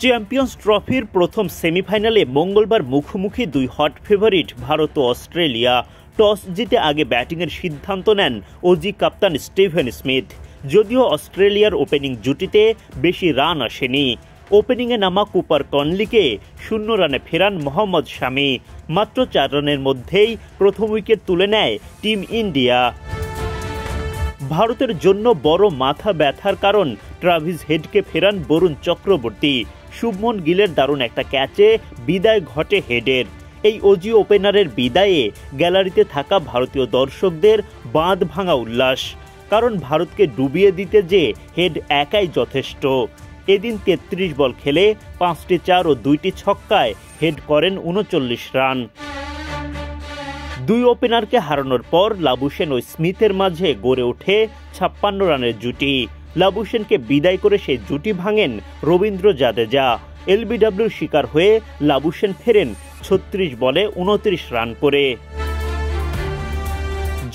Champions ট্রফির প্রথম সেমিফাইনালে মঙ্গলবার মুখোমুখি দুই হট ফেভারিট ভারত ও অস্ট্রেলিয়া। টস জিতে আগে ব্যাটিংয়ের সিদ্ধান্ত নেন অজি কাপ্তান স্টিভেন স্মিথ। যদিও অস্ট্রেলিয়ার ওপেনিং জুটিতে বেশি রান আসেনি। ওপেনিংয়ে নামা কুপার কনলিকে 0 রানে ফেরান মোহাম্মদ শামি। মাত্র 4 রানের মধ্যেই প্রথম উইকেট তুলে নেয় টিম ইন্ডিয়া। ভারতের জন্য বড় মাথা ব্যথার কারণ ট্রাভিস হেডকে ফেরান বরুণ চক্রবর্তী। শুভমন গিলের দারুণ একটা ক্যাচে বিদায় ঘটে হেডের। এই অজি ওপেনারের বিদায়ে গ্যালারিতে থাকা ভারতীয় দর্শকদের বাঁধ ভাঙা উল্লাস। কারণ ভারতকে ডুবিয়ে দিতে যে হেড একাই যথেষ্ট। এদিন 33 বল খেলে 5টি 4 ও 2টি ছক্কায় হেড করেন 39 রান। দুই ওপেনারকে হারানোর পর লাবুশেন ও স্মিথের মাঝে গড়ে ওঠে 56 রানের জুটি। লাবুশেনকে বিদায় করে সেই জুটি ভাঙেন রবীন্দ্র জাদেজা। এলবিডব্লিউর শিকার হয়ে লাবুশেন ফেরেন 36 বলে 29 রান করে।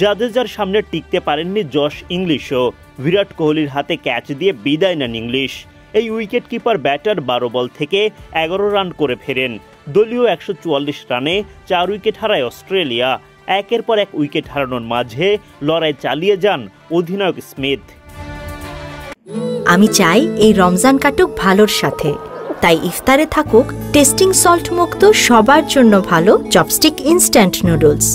জাদেজার সামনে টিকতে পারেননি জশ ইংলিশও। বিরাট কোহলির হাতে ক্যাচ দিয়ে বিদায় নেন ইংলিশ। এই উইকেট কিপার ব্যাটার 12 বল থেকে 11 রান করে ফেরেন। দলীয় 144 রানে 4 উইকেট হারায় অস্ট্রেলিয়া। একের পর এক উইকেট হারানোর মাঝে লড়াই চালিয়ে যান অধিনায়ক স্মিথ। আমি চাই এই রমজান কাটুক ভালোর সাথে, তাই ইফতারে থাকুক টেস্টিং সল্ট মুক্ত সবার জন্য ভালো চপস্টিক ইনস্ট্যান্ট নুডলস।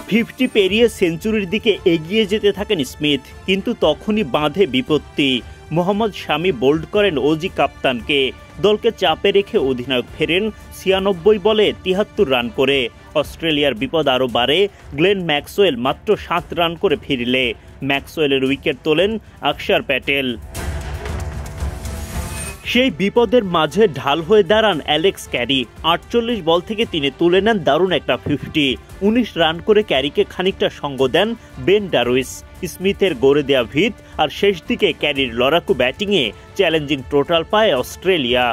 50 পেরিয়ে সেঞ্চুরির দিকে এগিয়ে যেতে থাকেন স্মিথ, কিন্তু তখনই বাঁধে বিপত্তি। মোহাম্মদ শামি বোল্ড করেন অজি কাপ্তানকে। দলকে চাপে রেখে অধিনায়ক ফেরেন 96 বলে 73 রান করে। অস্ট্রেলিয়ার বিপদ আরও বাড়ে গ্লেন ম্যাক্সওয়েল মাত্র 7 রান করে ফিরলে। ম্যাক্সওয়েলের উইকেট তোলেন অক্ষর প্যাটেল। সেই বিপদের মাঝে ঢাল হয়ে দাঁড়ান অ্যালেক্স ক্যারি। 48 বল থেকে তিনি তুলে নেন দারুণ একটা 50। 19 রান করে ক্যারিকে খানিকটা সঙ্গ দেন বেন ডারউইস। স্মিথের গড়ে দেয়া ভিত আর শেষ দিকে ক্যারির লড়াকু ব্যাটিংয়ে চ্যালেঞ্জিং টোটাল পায় অস্ট্রেলিয়া।